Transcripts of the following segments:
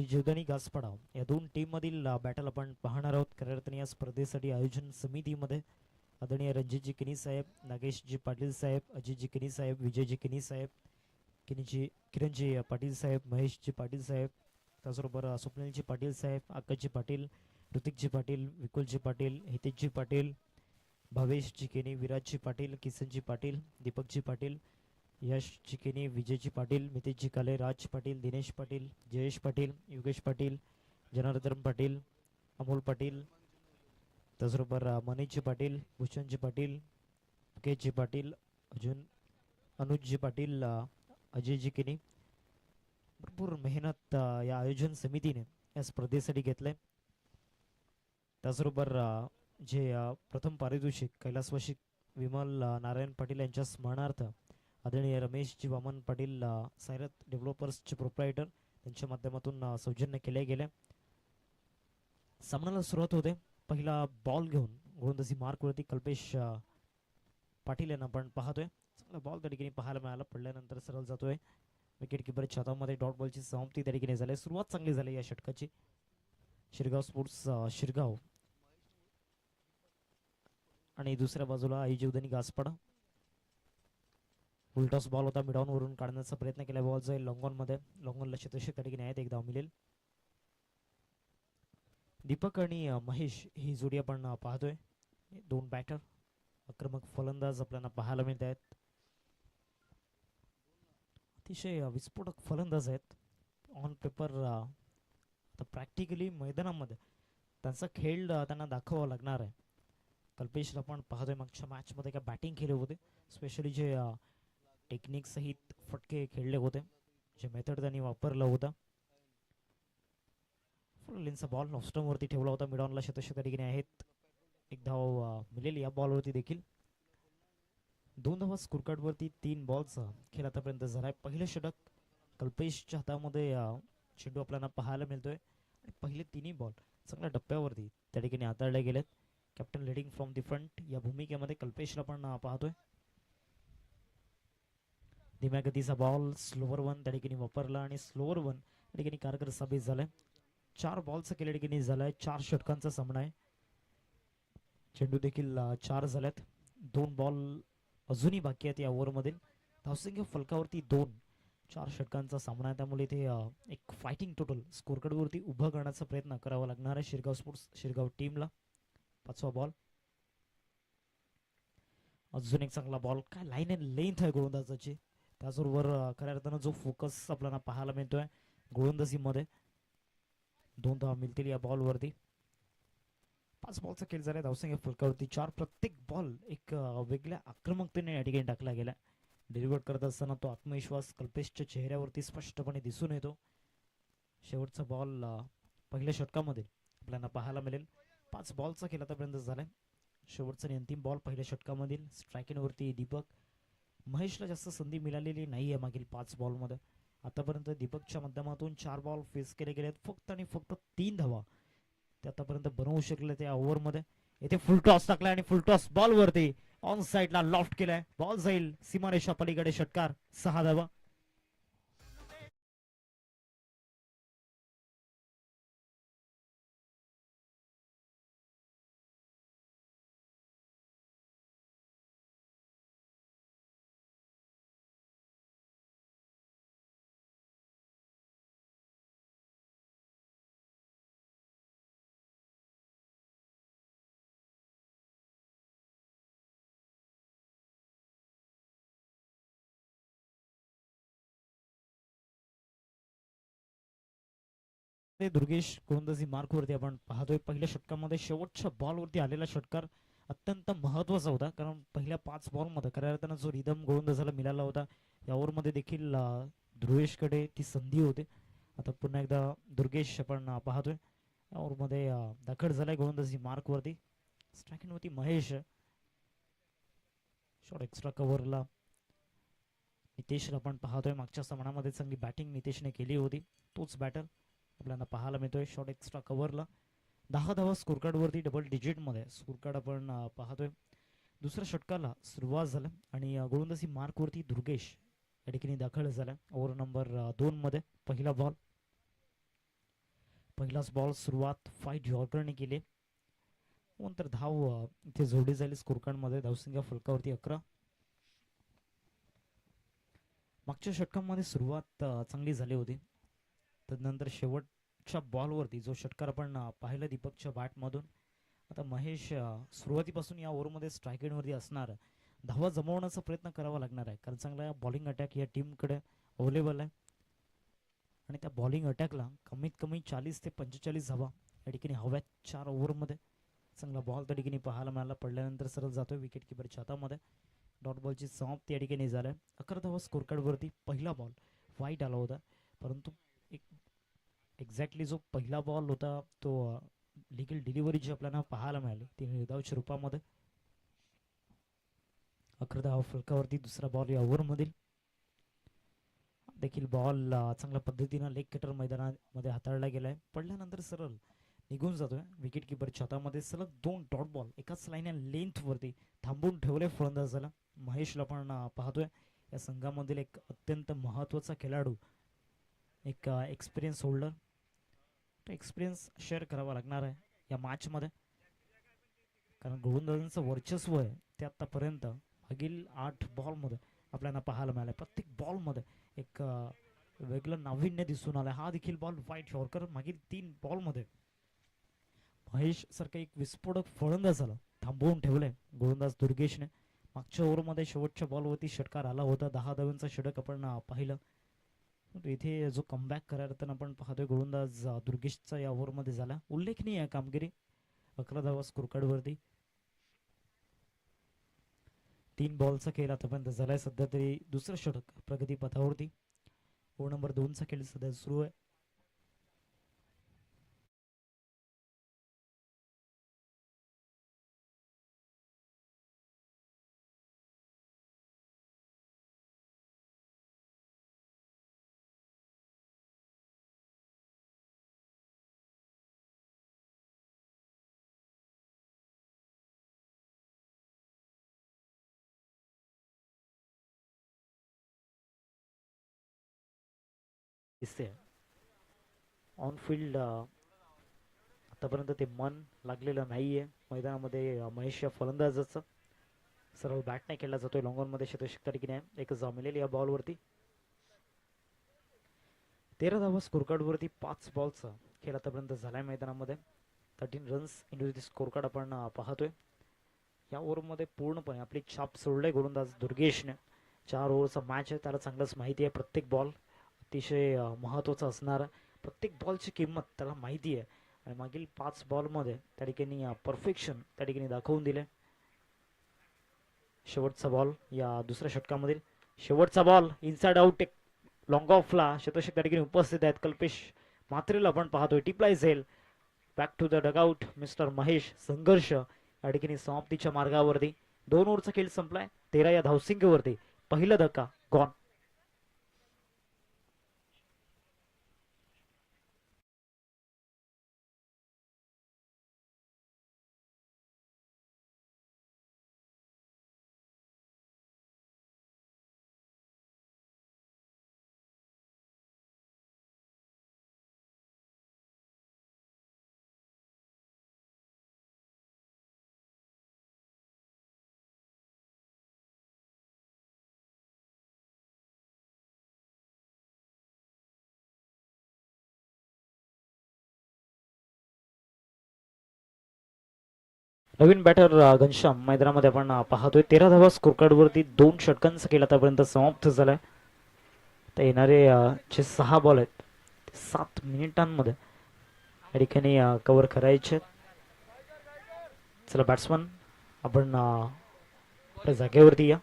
जीवदानी गासपाडा या दोन टीम मधील बॅटल आपण पाहणार आहोत. खऱ्या अर्थाने या स्पर्धेसाठी आयोजन समितीमध्ये आदरणीय रणजितजी किनी साहेब, नागेशजी पाटील साहेब, अजितजी किनी साहेब, विजयजी किनी साहेब, किरणजी पाटील साहेब, महेशजी पाटील साहेब, त्याचबरोबर स्वप्नीलजी पाटील साहेब, आकाशजी पाटील, ऋतिकजी पाटील, विकुलजी पाटील, हितेशजी पाटील, भावेशजी केनी, विराजजी पाटील, किसनजी पाटील, दीपकजी पाटील, यश चिकेनी, विजयजी पाटील, मितेशजी काले, राज पाटील, दिनेश पाटील, जयेश पाटील, योगेश पाटील, जनार्दन पाटील, अमोल पाटील, त्याचबरोबर मनीषजी पाटील, भूषणजी पाटील, मुकेशजी पाटील, अजून अनुजजी पाटील, अजयजी किनी. भरपूर मेहनत या आयोजन समितीने या स्पर्धेसाठी घेतले. त्याचबरोबर जे प्रथम पारितोषिक कैलासवासी विमल नारायण पाटील यांच्या स्मरणार्थ आदरणीय रमेशजी वामन पाटील, सायरथ डेव्हलपर्सचे प्रोप्रायटर, त्यांच्या माध्यमातून सौजन्य केले गेले. सामन्याला सुरुवात होते. पहिला बॉल घेऊन गोलंदाजी मार्कवरती कल्पेश पाटील यांना आपण पाहतोय. चांगला बॉल त्या ठिकाणी पाहायला मिळाला. पडल्यानंतर सरळ जातोय विकेट किपरच्या हातामध्ये. डॉट बॉलची समाप्ती त्या ठिकाणी झाली. सुरुवात चांगली झाली या षटकाची. शिरगाव स्पोर्ट्स शिरगाव आणि दुसऱ्या बाजूला आई जीवदानी गासपाडा. उलटॉस बॉल होता. मिडॉन वरून काढण्याचा प्रयत्न केला. बॉल जाईल लॉंगॉन मध्ये. लॉंगॉनला शतक त्या ठिकाणी आहेत. एक धाव मिळेल. दीपक आणि महेश ही जोडी आपण पाहतोय. दोन बॅटर, आक्रमक फलंदाज आपल्याला पाहायला मिळत आहेत. अतिशय विस्फोटक फलंदाज आहेत. ऑन पेपर आता प्रॅक्टिकली मैदानामध्ये त्यांचा खेळ त्यांना दाखवावा लागणार आहे. कल्पेशला आपण पाहतोय मागच्या मॅच मध्ये काय बॅटिंग केले होते. स्पेशली जे टेक्निक सहित फटके खेळले होते, जे मेथड त्यांनी वापरला होता. फुल लेनचा बॉल ऑफस्टंप वरती ठेवला होता. मिडॉनला शतक त्या ठिकाणी आहेत. एक धाव मिळेल या बॉलवरती देखील. 2 धावा स्कोरकार्ड वरती. 3 बॉलचा खेळ आतापर्यंत झालाय. पहिलं षटक कल्पेशच्या हातामध्ये चेंडू आपल्याला पाहायला मिळतोय आणि पहिले 3 बॉल चांगल्या टप्प्यावरती त्या ठिकाणी हाताळले गेलेत. Captain leading from the front या भूमिकेमध्ये कल्पेशला आपण पाहतोय. धीम्या गतीचा बॉल स्लोवर वन त्या ठिकाणी वापरला आणि स्लोवर वन त्या ठिकाणी कारगर साबित झालाय. 4 बॉलचा केल्या ठिकाणी झालाय. 4 षटकांचा सामना आहे. चेंडू देखील 4 झाल्यात. 2 बॉल अजूनही बाकी आहेत या ओव्हरमधील. धावसंख्या फलकावरती 2. 4 षटकांचा सामना आहे. त्यामुळे इथे एक फायटिंग टोटल स्कोरकार्ड वरती उभं करण्याचा प्रयत्न करावा लागणार आहे शिरगाव स्पोर्ट्स शिरगाव टीमला. 5वा बॉल. अजून एक चांगला बॉल. काय लाईन अँड लेंथ आहे गोलंदाजाची. त्याचबरोबर खऱ्या अर्थानं जो फोकस आपल्याला पाहायला मिळतोय गोलंदाजीमध्ये. 2 धावा मिळतील या बॉलवरती. 5 बॉलचा खेळ झाला. धावसंख्या फलकावरती 4. प्रत्येक बॉल एक वेगळ्या आक्रमकतेने या ठिकाणी टाकला गेला. डिलिव्हर करत असताना तो आत्मविश्वास कल्पेशच्या चेहऱ्यावरती स्पष्टपणे दिसून येतो. शेवटचा बॉल पहिल्या षटकामध्ये आपल्याला पाहायला मिळेल. 5 बॉलचा खेळ आतापर्यंत झालाय. शेवटचा आणि अंतिम बॉल पहिल्या षटकामधील. स्ट्रायकिंगवरती दीपक. महेशला जास्त संधी मिळालेली नाही आहे मागील 5 बॉलमध्ये. आतापर्यंत दीपकच्या माध्यमातून 4 बॉल फेस केले गेले. फक्त आणि फक्त 3 धावा ते आतापर्यंत बनवू शकले त्या ओव्हरमध्ये. येथे फुल टॉस टाकलाय आणि फुल टॉस बॉलवरती ऑन साइडला लॉफ्ट केलाय. बॉल जाईल सीमारेषा पलीकडे. षटकार. 6 धावा. दुर्गेश गोलंदाजी मार्कवरती आपण पाहतोय. पहिल्या षटकामध्ये शेवटच्या बॉलवरती आलेला षटकार अत्यंत महत्वाचा होता. कारण पहिल्या 5 बॉलमध्ये खऱ्या अर्थानं जो रिदम गोलंदाजाला मिळाला होता, या ओव्हरमध्ये देखील ध्रुवेशकडे ती संधी होती. आता पुन्हा एकदा दुर्गेश आपण पाहतोय. या ओव्हरमध्ये दाखल झालाय गोलंदाजी मार्कवरती. स्ट्रायकिंगवरती महेश. शॉर्ट एक्स्ट्रा कव्हरला नितेशला आपण पाहतोय. मागच्या सामन्यामध्ये चांगली बॅटिंग नितेशने केली होती. तोच बॅटर आपल्याला पाहायला मिळतोय. शॉर्ट एक्स्ट्रा कव्हरला 10 धावा स्कोरकार्ड वरती. डबल डिजिट मध्ये स्कोरकार्ड आपण पाहतोय. दुसऱ्या षटकाला सुरुवात झाली आणि गोलंदाजी मार्कवरती दुर्गेश या ठिकाणी दाखल झाला. ओव्हर नंबर 2 मध्ये पहिला बॉल. पहिलाच बॉल सुरुवात फाईट यॉर्करने केली. नंतर धाव इथे जोडली झाली स्कोरकार्डमध्ये. धावसंख्या फलकावरती 11. मागच्या षटकामध्ये सुरुवात चांगली झाली होती. तदनंतर शेवटच्या बॉलवरती जो षटकार आपण पाहिला दीपकच्या बॅटमधून, आता महेश सुरुवातीपासून या ओव्हरमध्ये स्ट्राईक एंडवरती असणार. धावा जमवण्याचा प्रयत्न करावा लागणार आहे कारण चांगला बॉलिंग अटॅक या टीमकडे अवेलेबल आहे आणि त्या बॉलिंग अटॅकला कमीत कमी 40 ते 45 धावा या ठिकाणी हव्यात 4 ओव्हरमध्ये. चांगला बॉल त्या ठिकाणी पाहायला मिळाला. पडल्यानंतर सरळ जातोय विकेट किपरच्या हातामध्ये. डॉट बॉलची समाप्ती या ठिकाणी झाल्या. 11 धावा स्कोरकार्डवरती. पहिला बॉल वाईट आला होता परंतु एक्झॅक्टली जो पहिला बॉल होता तो लिगल डिलिव्हरी जी आपल्याला पाहायला मिळाली ती निर्धावच्या रूपामध्ये. 11 धावा फलकावरती. दुसरा बॉल या ओव्हरमधील देखील बॉल चांगल्या पद्धतीनं लेग कटर मैदानामध्ये हाताळला गेलाय. पडल्यानंतर सरळ निघून जातोय विकेट किपरच्या हातामध्ये. सलग 2 डॉट बॉल एकाच लाईन लेंथ वरती थांबून ठेवले फलंदाजाला. महेशला पण पाहतोय या संघामधील एक अत्यंत महत्त्वाचा खेळाडू, एक एक्सपिरियन्स होल्डर. एक्सपिरियन्स शेअर करावा लागणार आहे या मॅचमध्ये कारण गोलंदाजांचं वर्चस्व आहे ते आतापर्यंत मागील 8 बॉलमध्ये आपल्याला पाहायला मिळालं. प्रत्येक बॉलमध्ये एक वेगळं नाविन्य दिसून आलं. हा देखील बॉल वाईट यॉर्कर. मागील 3 बॉलमध्ये महेश सारखा एक विस्फोटक फलंदाजाला थांबवून ठेवलंय गोलंदाज दुर्गेशने. मागच्या ओव्हरमध्ये शेवटच्या बॉलवरती षटकार आला होता. 10 धावांचा षटक आपण पाहिलं. इथे जो कमबॅक करायला आपण पाहतोय गोलंदाज दुर्गेशचा या ओव्हरमध्ये झाला. उल्लेखनीय कामगिरी. 11 धावा स्कोरकार्डवरती. 3 बॉलचा खेळ आतापर्यंत झालाय. सध्या तरी दुसरं षटक प्रगती पथावरती. ओव्हर नंबर 2चा खेळ सध्या सुरू आहे. दिसते ऑन फील्ड आतापर्यंत ते मन लागलेलं नाहीये मैदानामध्ये. महेश या फलंदाजाचं सरळ बॅट नाही केला जातोय. लॉंग मध्ये शतक ठिकाणी एक जमलेली या बॉलवरती. 13 धावा स्कोरकार्डवरती. 5 बॉलचा खेळ आतापर्यंत झालाय मैदानामध्ये. 13 रन्स इंटू द स्कोरकार्ड आपण पाहतोय. या ओव्हरमध्ये पूर्णपणे आपली छाप सोडले गोलंदाज दुर्गेशने. 4 ओव्हरचा मॅच आहे. त्याला चांगलंच माहिती आहे प्रत्येक बॉल अतिशय महत्त्वाचा असणार. प्रत्येक बॉलची किंमत त्याला माहिती आहे आणि मागील 5 बॉलमध्ये त्या ठिकाणी परफेक्शन त्या ठिकाणी दाखवून दिले. शेवटचा बॉल या दुसऱ्या षटकामधील शेवटचा बॉल इनसाइड आउट लॉंग ऑफला शतक त्या ठिकाणी उपस्थित आहेत. कल्पेश मात्रेला आपण पाहतोय. टिपलाय झेल back to the dugout. Mister Mahesh. संघर्ष या ठिकाणी समाप्तीच्या मार्गावरती. 2 ओव्हरचा खेळ संपलाय. 13 या धावसंख्येवरती. पहिला धक्का गॉन. नवीन बॅटर घनश्याम मैदानामध्ये आपण पाहतोय. 13 धावा स्कोरकार्डवरती. 2 षटकांचा खेळ आतापर्यंत समाप्त झालाय. तर येणारे जे 6 बॉल आहेत 7 मिनिटांमध्ये या ठिकाणी कव्हर करायचे. चला बॅट्समन आपण आपल्या जागेवरती या.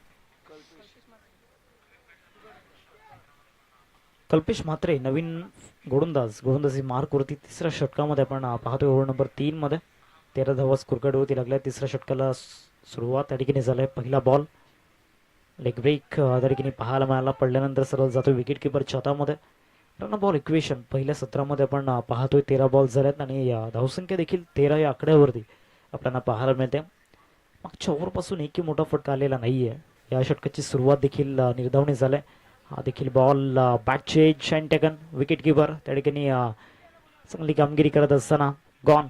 कल्पेश म्हात्रे नवीन गोलंदाजी मार्कवरती. तिसऱ्या षटकामध्ये आपण पाहतोय ओव्हर नंबर 3 मध्ये. 13 धावा स्कोरकार्डवरती लागल्या. तिसऱ्या षटकाला सुरुवात त्या ठिकाणी झालाय. पहिला बॉल लेग ब्रेक त्या ठिकाणी पाहायला मिळाला. पडल्यानंतर सरळ जातो विकेट किपरच्या हातामध्ये. रन बॉल इक्वेशन पहिल्या सत्रामध्ये आपण पाहतोय. 13 बॉल झाल्यात आणि धावसंख्या देखील 13 या आकड्यावरती आपल्याला पाहायला मिळते. मागच्या ओव्हरपासून एकही मोठा फटका आलेला नाहीये. या षटकाची सुरुवात देखील निर्धावणी झालाय. हा देखील बॉल बॅटचे edge shine taken. Wicket keeper त्या ठिकाणी चांगली कामगिरी करत असताना गॉन.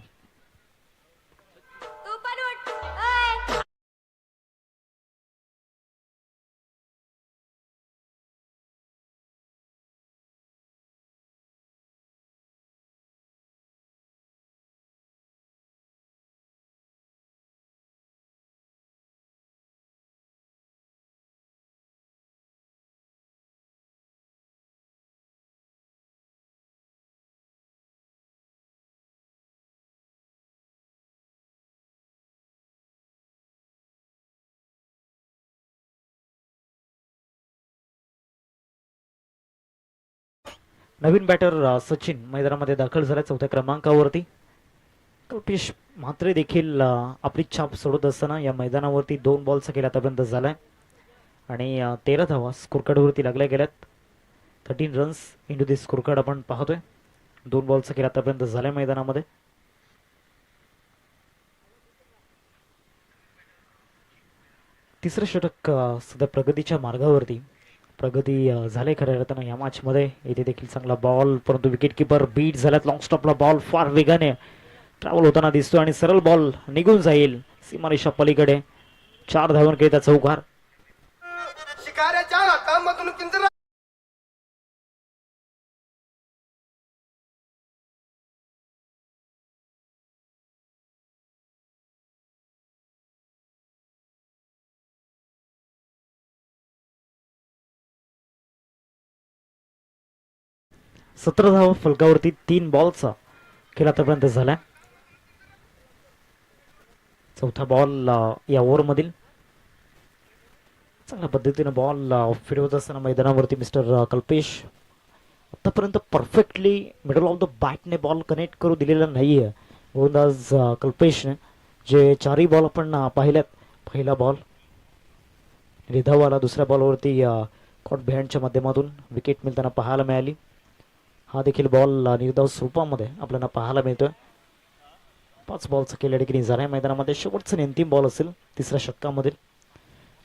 नवीन बॅटर सचिन मैदानामध्ये दाखल झाला चौथ्या क्रमांकावरती. कल्पेश म्हात्रे देखील आपली छाप सोडत असताना या मैदानावरती 2 बॉलचा केला आतापर्यंत झालाय आणि 13 धावा स्कोरकार्डवरती लागल्या गेल्यात. 13 रन्स इंटू दिस स्कोरकार्ड आपण पाहतोय. 2 बॉलचा केला आतापर्यंत झालाय मैदानामध्ये. तिसरं षटक सध्या प्रगतीच्या मार्गावरती. प्रगती झाले खऱ्या अर्थानं या मॅचमध्ये. इथे देखील चांगला बॉल, परंतु विकेट किपर बीट झाल्यात. लॉंग स्टॉपला बॉल फार वेगाने ट्रॅव्हल होताना दिसतो आणि सरळ बॉल निघून जाईल सीमारेषा पलीकडे. 4 धावांकरिता चौकार. शिकाऱ्याच्या हातामधून किंजरा 17 धावा फलकावरती 3 बॉलचा खेळ आतापर्यंत झालाय. चौथा बॉल या ओव्हरमधील. चांगल्या पद्धतीने बॉल फिरवत असताना मैदानावरती मिस्टर कल्पेश. आतापर्यंत परफेक्टली मिडल ऑफ द बॅटने बॉल कनेक्ट करू दिलेला नाहीये गोलंदाज कल्पेशने. जे 4ही बॉल आपण पाहिल्यात. पहिला बॉल रिधावाला, दुसऱ्या बॉलवरती कॉट बिहाइंडच्या माध्यमातून विकेट मिळताना पाहायला मिळाली. हा देखील बॉल निर्धाव स्वरूपामध्ये आपल्याला पाहायला मिळतोय. 5 बॉलचा केल्या ठिकाणी झालाय मैदानामध्ये. शेवटचा आणि अंतिम बॉल असेल तिसऱ्या षटकामधील.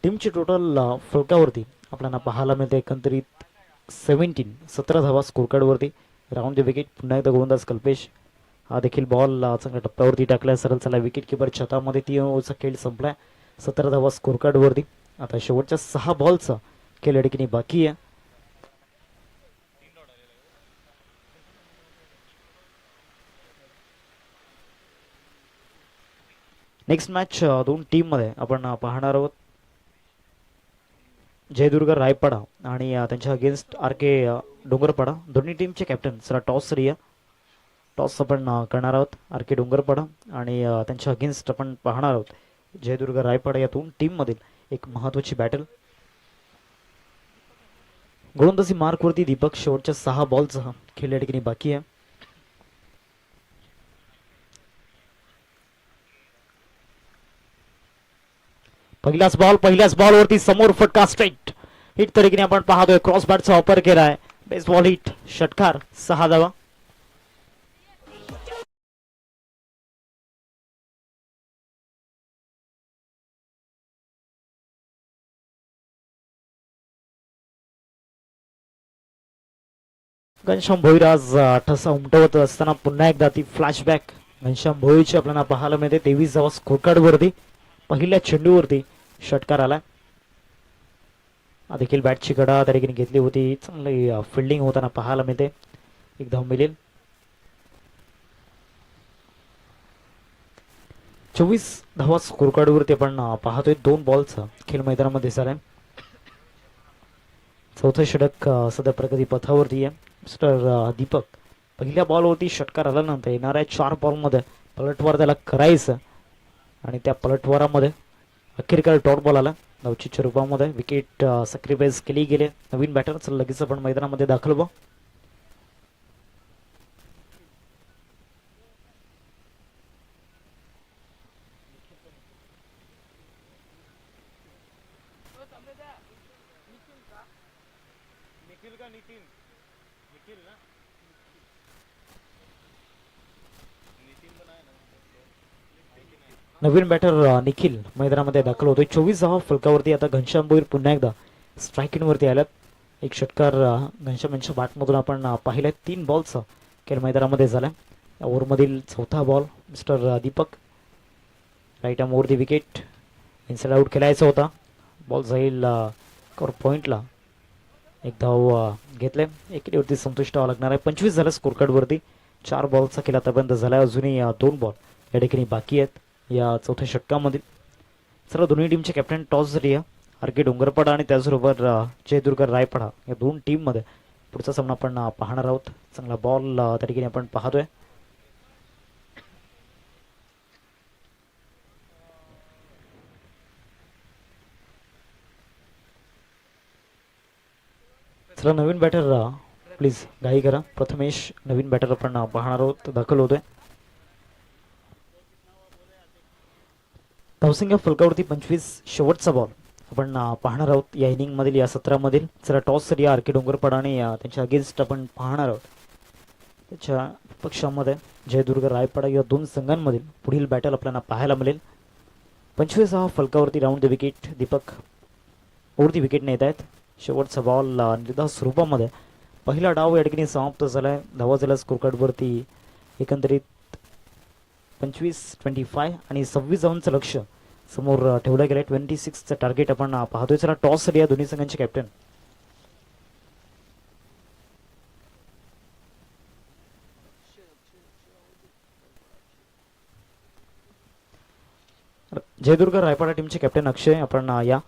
टीमची टोटल फलकावरती आपल्याला पाहायला मिळते एकंदरीत 17 धावा स्कोरकार्डवरती. राऊंड द विकेट पुन्हा एकदा गोलंदाज कल्पेश. हा देखील बॉल चांगल्या टप्प्यावरती टाकलाय. सरळ चला विकेट किपर छतामध्ये 3 ओव्हरचा खेळ संपलाय. 17 धावा स्कोरकार्डवरती. आता शेवटच्या 6 बॉलचा केल्या ठिकाणी बाकी आहे. नेक्स्ट मॅच 2 टीममध्ये आपण पाहणार आहोत. जयदुर्ग रायपाडा आणि त्यांच्या अगेन्स्ट RK डोंगरपाडा. दोन्ही टीमचे कॅप्टन चला टॉस रिया. टॉस आपण करणार आहोत. RK डोंगरपाडा आणि त्यांच्या अगेन्स्ट आपण पाहणार आहोत जयदुर्ग रायपाडा. या 2 टीममधील एक महत्त्वाची बॅटल. गोलंदाजी मार्कवरती दीपक. शेवटच्या 6 बॉलचा खेळ या ठिकाणी बाकी आहे. पहिल्याच बॉलवरती समोर फटका स्ट्रेट हिट तरीकेने आपण पाहतोय. क्रॉस बॅटचा वापर केलाय. बेस बॉल हिट, षटकार, 6 धावा. घनश्याम भोईर आज ठसा उमटवत असताना पुन्हा एकदा ती फ्लॅशबॅक घनश्याम भोईरची आपल्याला पाहायला मिळते. 23 धावा स्कोरकार्डवरती. पहिल्या चेंडूवरती षटकार आला. देखील बॅटची कडा त्या ठिकाणी घेतली होती. चांगली फिल्डिंग होताना पाहायला मिळते. 1 धाव मिळेल. 24 धावा स्कोरकार्डवरती आपण पाहतोय. 2 बॉलचा खेळ मैदानामध्ये झालाय. चौथं षटक सध्या प्रगती पथावरती आहे. मिस्टर दीपक. पहिल्या बॉलवरती षटकार आल्यानंतर येणाऱ्या 4 बॉलमध्ये पलटवार त्याला करायचं आणि त्या पलटवारामध्ये अखेरकार डॉट बॉल आला. लवचिकच्या रूपामध्ये विकेट सॅक्रिफाईस केली गेले. नवीन बॅटर लगेच आपण मैदानामध्ये दाखल व्हा. नवीन बॅटर निखिल मैदानामध्ये दाखल होतोय. 24 धावा फलकावरती. आता घनश्याम भोईर पुन्हा एकदा स्ट्रायकिंग वरती आल्यात. एक षटकार घनश्याम यांच्या बॅटमधून आपण पाहिलाय. 3 बॉलचा खेळ मैदानामध्ये झाला. ओव्हरमधील चौथा ball mister Deepak right arm over the wicket. Inside out खेळायचा होता. बॉल जाईल कवर पॉईंटला. एक धाव घेतले. एकेवरती संतुष्ट व्हावं लागणार आहे. 25 झालं स्कोर कार्डवरती. 4 बॉलचा खेळ आतापर्यंत झाला. अजूनही 2 बॉल या ठिकाणी बाकी आहेत या चौथ्या षटकामध्ये. सर्व दोन्ही टीमचे कॅप्टन टॉस झाली. आर के डोंगरपाडा आणि त्याचबरोबर जयदुर्ग रायपाडा या दोन टीममध्ये पुढचा सामना आपण पाहणार आहोत. चांगला बॉल त्या ठिकाणी आपण पाहतोय. चला नवीन बॅटर प्लीज घाई करा. प्रथमेश नवीन बॅटर आपण पाहणार आहोत. दाखल होतोय. धावसंख्या फलकावरती 25 शेवटचा बॉल आपण पाहणार आहोत या इनिंग मधील या सत्रामधील. चला टॉस साठी आर के डोंगरपाडा आणि त्यांच्या अगेन्स्ट आपण पाहणार आहोत. त्याच्या पक्षामध्ये जयदुर्ग रायपाडा या दोन संघांमधील पुढील बॅटल आपल्याला पाहायला मिळेल. 25 हा फलकावरती round the wicket. Deepak over the wicket नेत आहेत. शेवटचा बॉल निर्धाव स्वरूपामध्ये पहिला डाव या ठिकाणी समाप्त झालाय. धावा झाला स्कोर कार्डवरती एकंदरीत 25-25 आणि 26 धावांचं लक्ष समोर ठेवलं गेलं. 26चं टार्गेट आपण पाहतोय. चला टॉस साठी या दोन्ही संघांचे कॅप्टन जयदुर्ग रायपाडा टीमचे कॅप्टन अक्षय आपण या.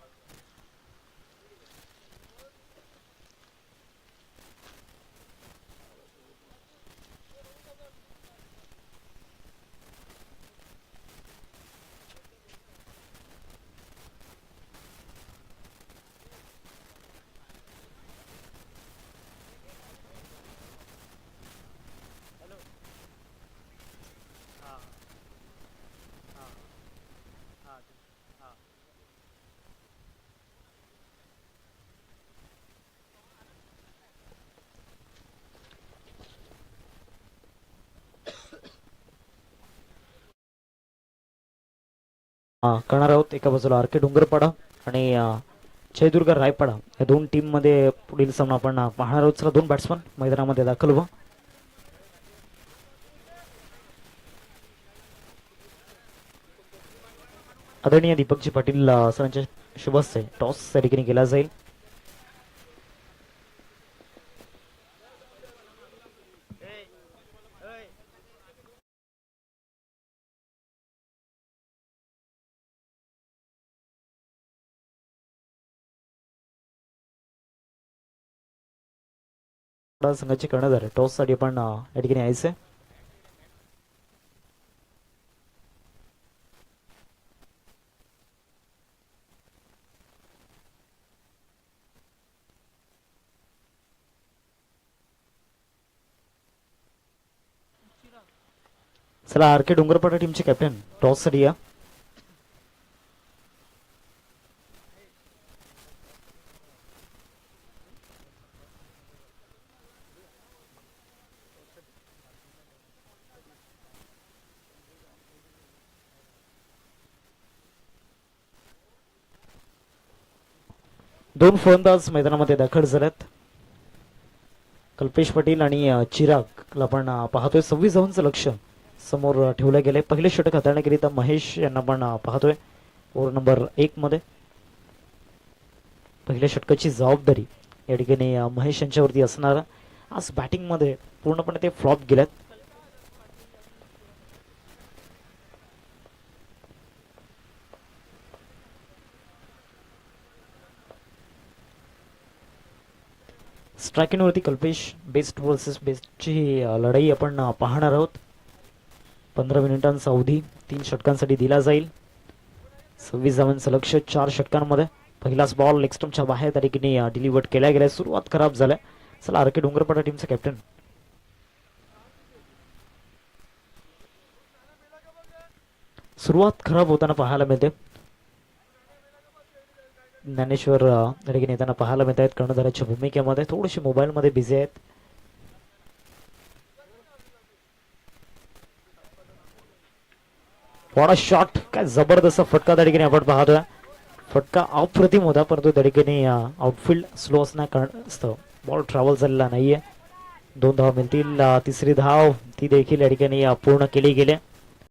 करणार आहोत. एका बाजूला आर के डोंगरपाडा आणि जयदुर्ग रायपाडा या दोन टीम मध्ये पुढील सामना आपण पाहणार आहोत. चला दोन बॅट्समन मैदानामध्ये दाखल व्हा. आदरणीय दीपकजी पाटील सरांच्या शुभ हस्ते टॉस त्या ठिकाणी केला जाईल. संघाचे कर्णधार टॉस साठी आपण या ठिकाणी यायचंय. चला आर के डोंगरपाडा टीमचे कॅप्टन टॉस साठी या. दोन फलंदाज मैदानामध्ये दाखल झालेत. कल्पेश पाटील आणि चिराग आपण पाहतोय. 26 धावांचं लक्ष समोर ठेवलं गेलंय. पहिले षटक हाताळण्याकरिता महेश यांना आपण पाहतोय. ओव्हर नंबर 1 मध्ये पहिल्या षटकाची जबाबदारी या ठिकाणी महेश यांच्यावरती असणार. आज बॅटिंग मध्ये पूर्णपणे ते फ्लॉप गेल्यात. स्ट्रायकिंगवरती कल्पेश बेस्ट वर्सेस बेस्टची लढाई आपण पाहणार आहोत. 15 मिनिटांचा अवधी 3 षटकांसाठी दिला जाईल. 26 धावांचं लक्ष 4 षटकांमध्ये. पहिलाच बॉल लेग स्टंपच्या बाहेर त्या ठिकाणी डिलिव्हर्ड केला गेलाय. सुरुवात खराब झाल्या. चला आर के डोंगरपाडा टीमचा कॅप्टन सुरुवात खराब होताना पाहायला मिळते. ज्ञानेश्वर त्या ठिकाणी येताना पाहायला मिळत आहेत. कर्णधाराच्या भूमिकेमध्ये थोडीशी मोबाईल मध्ये बिझी आहेत. What a shot. काय जबरदस्त फटका त्या ठिकाणी आपण पाहतोय. फटका अप्रतिम होता परंतु त्या ठिकाणी आउटफील्ड स्लो असण्या कारणास्तव बॉल ट्रॅव्हल झालेला नाहीये. 2 धावा मिळतील. तिसरी धाव ती देखील या ठिकाणी पूर्ण केली गेली.